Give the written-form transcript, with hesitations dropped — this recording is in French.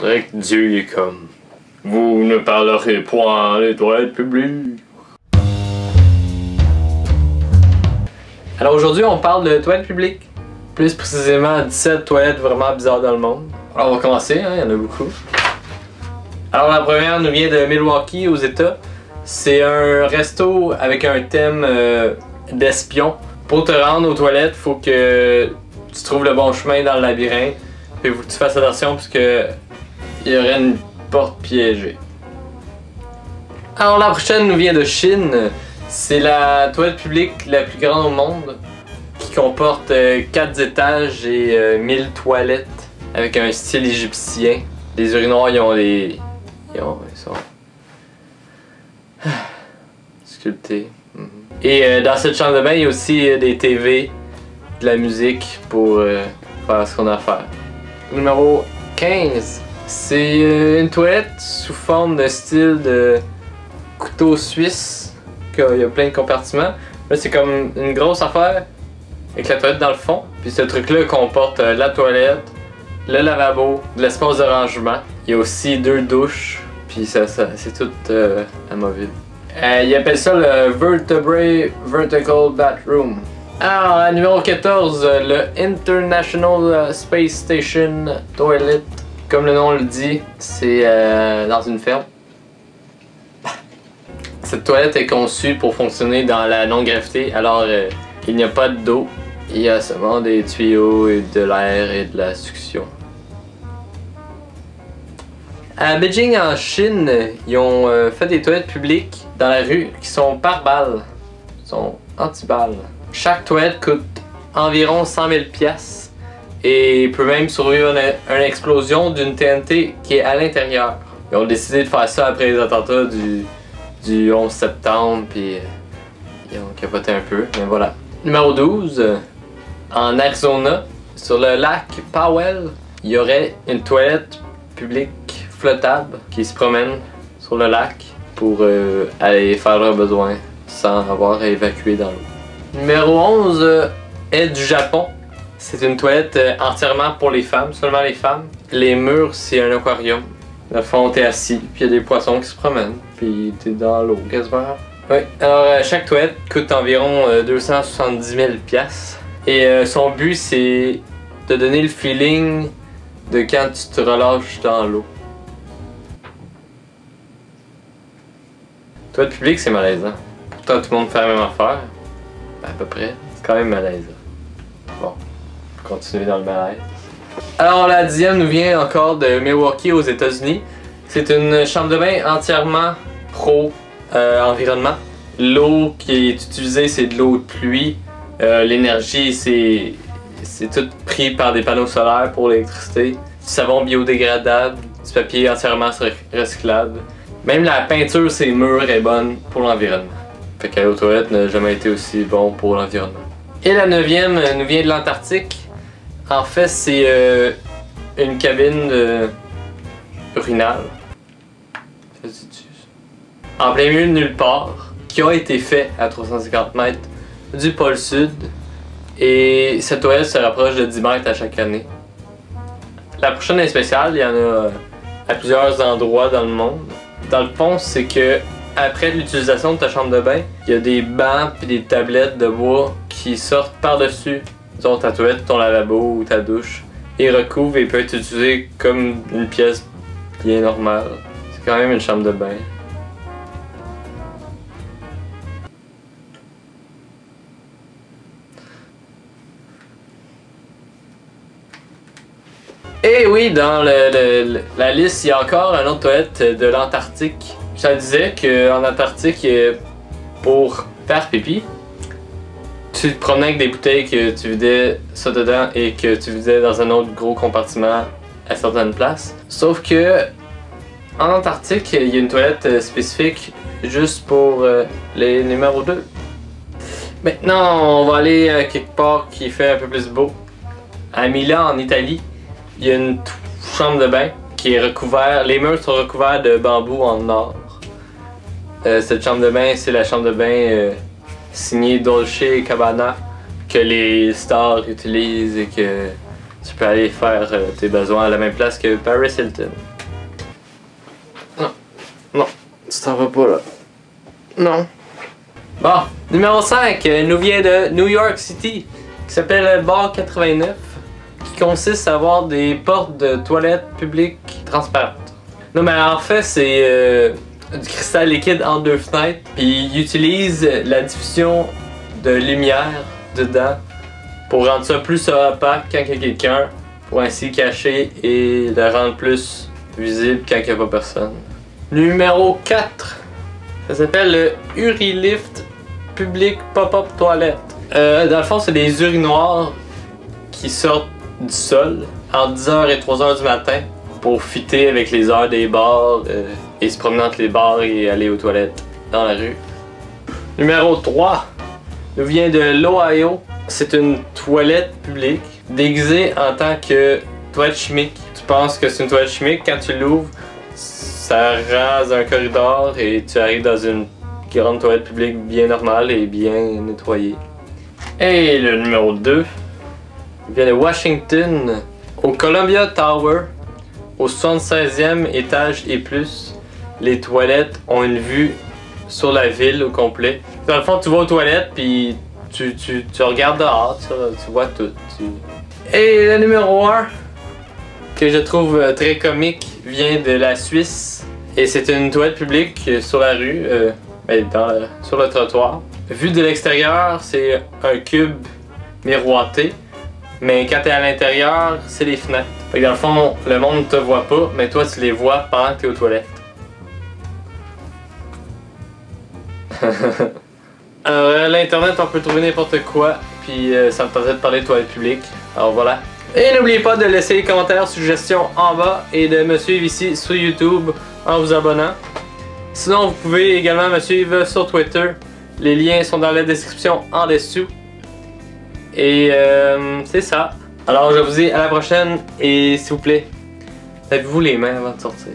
On dirait que Dieu il est comme... Vous ne parlerez point les toilettes publiques. Alors aujourd'hui, on parle de toilettes publiques. Plus précisément 17 toilettes vraiment bizarres dans le monde. Alors on va commencer, hein, il y en a beaucoup. Alors la première nous vient de Milwaukee aux États. C'est un resto avec un thème d'espion. Pour te rendre aux toilettes, faut que tu trouves le bon chemin dans le labyrinthe. Puis il faut que tu fasses attention parce que il y aurait une porte piégée. Alors la prochaine nous vient de Chine. C'est la toilette publique la plus grande au monde, qui comporte 4 étages et 1000 toilettes avec un style égyptien. Les urinoirs ils sont sculptés. Et dans cette chambre de bain, il y a aussi des TV, de la musique pour faire ce qu'on a à faire. Numéro 15. C'est une toilette sous forme de style de couteau suisse. Il y a plein de compartiments. Là, c'est comme une grosse affaire avec la toilette dans le fond. Puis ce truc-là comporte la toilette, le lavabo, de l'espace de rangement. Il y a aussi 2 douches. Puis c'est tout amovible. Ils appellent ça le Vertebrae Vertical Bathroom. Alors, à numéro 14, le International Space Station Toilet. Comme le nom le dit, c'est dans une ferme. Cette toilette est conçue pour fonctionner dans la non-gravité, alors il n'y a pas d'eau. Il y a seulement des tuyaux et de l'air et de la succion. À Beijing, en Chine, ils ont fait des toilettes publiques dans la rue qui sont par balle. Ils sont anti-balles. Chaque toilette coûte environ 100 000 piastres et peut même survivre à une explosion d'une TNT qui est à l'intérieur. Ils ont décidé de faire ça après les attentats du 11 septembre, puis ils ont capoté un peu, mais voilà. Numéro 12, en Arizona, sur le lac Powell, il y aurait une toilette publique flottable qui se promène sur le lac pour aller faire leurs besoins sans avoir à évacuer dans l'eau. Numéro 11 est du Japon. C'est une toilette entièrement pour les femmes, seulement les femmes. Les murs, c'est un aquarium. Dans le fond, t'es assis, puis il y a des poissons qui se promènent, puis t'es dans l'eau quasiment. Oui, alors chaque toilette coûte environ 270 000 piastres. Et son but, c'est de donner le feeling de quand tu te relâches dans l'eau. Toilette publique, c'est malaisant. Pourtant, tout le monde fait la même affaire. À peu près. C'est quand même malaisant. Bon, on va continuer dans le malaise. Alors la 10e nous vient encore de Milwaukee aux États-Unis. C'est une chambre de bain entièrement pro-environnement. L'eau qui est utilisée, c'est de l'eau de pluie. L'énergie, c'est tout pris par des panneaux solaires pour l'électricité. Du savon biodégradable, du papier entièrement recyclable. Même la peinture, ces murs est bonne pour l'environnement. Fait qu'aller aux toilettes n'a jamais été aussi bon pour l'environnement. Et la 9e nous vient de l'Antarctique. En fait, c'est une cabine urinale. En plein milieu de nulle part, qui a été fait à 350 mètres du pôle sud. Et cette toilette se rapproche de 10 mètres à chaque année. La prochaine est spéciale, il y en a à plusieurs endroits dans le monde. Dans le fond, c'est que après l'utilisation de ta chambre de bain, il y a des bancs et des tablettes de bois qui sortent par-dessus, disons, ta toilette, ton lavabo ou ta douche, et recouvrent et peut être utilisé comme une pièce bien normale. C'est quand même une chambre de bain. Et oui, dans la liste, il y a encore une autre toilette de l'Antarctique. Je te disais qu'en Antarctique, pour faire pipi, tu te promenais avec des bouteilles que tu vidais ça dedans et que tu vidais dans un autre gros compartiment à certaines places. Sauf que en Antarctique, il y a une toilette spécifique juste pour les numéros 2. Maintenant, on va aller quelque part qui fait un peu plus beau. À Milan, en Italie, il y a une chambre de bain qui est recouverte. Les murs sont recouverts de bambou en or. Cette chambre de bain, c'est la chambre de bain signée Dolce & Gabbana que les stars utilisent et que tu peux aller faire tes besoins à la même place que Paris Hilton. Non, tu t'en vas pas là. Non. Bon, numéro 5 nous vient de New York City, qui s'appelle Bar 89, qui consiste à avoir des portes de toilettes publiques transparentes. Non, mais en fait, c'est du cristal liquide entre deux fenêtres, puis ils utilisent la diffusion de lumière dedans pour rendre ça plus opaque quand il y a quelqu'un, pour ainsi cacher et le rendre plus visible quand il n'y a pas personne. Numéro 4, ça s'appelle le Urilift Public Pop-Up Toilette. Dans le fond, c'est des urinoirs qui sortent du sol entre 10h et 3h du matin pour fitter avec les heures des bars et se promener entre les bars et aller aux toilettes dans la rue. Numéro 3 nous vient de l'Ohio. C'est une toilette publique déguisée en tant que toilette chimique. Tu penses que c'est une toilette chimique, quand tu l'ouvres, ça rase un corridor et tu arrives dans une grande toilette publique bien normale et bien nettoyée. Et le numéro 2 vient de Washington, au Columbia Tower, au 76e étage et plus. Les toilettes ont une vue sur la ville au complet. Dans le fond, tu vas aux toilettes puis tu regardes dehors, tu vois tout. Et le numéro 1, que je trouve très comique, vient de la Suisse. Et c'est une toilette publique sur la rue, sur le trottoir. Vu de l'extérieur, c'est un cube miroité. Mais quand t'es à l'intérieur, c'est les fenêtres. Fait que dans le fond, le monde ne te voit pas, mais toi tu les vois pendant que t'es aux toilettes. Alors, l'internet, on peut trouver n'importe quoi, puis ça me tentait de parler de toilettes publiques. Alors voilà. Et n'oubliez pas de laisser les commentaires, suggestions en bas et de me suivre ici sur YouTube en vous abonnant. Sinon, vous pouvez également me suivre sur Twitter. Les liens sont dans la description en dessous. Et c'est ça. Alors je vous dis à la prochaine et s'il vous plaît, lavez-vous les mains avant de sortir.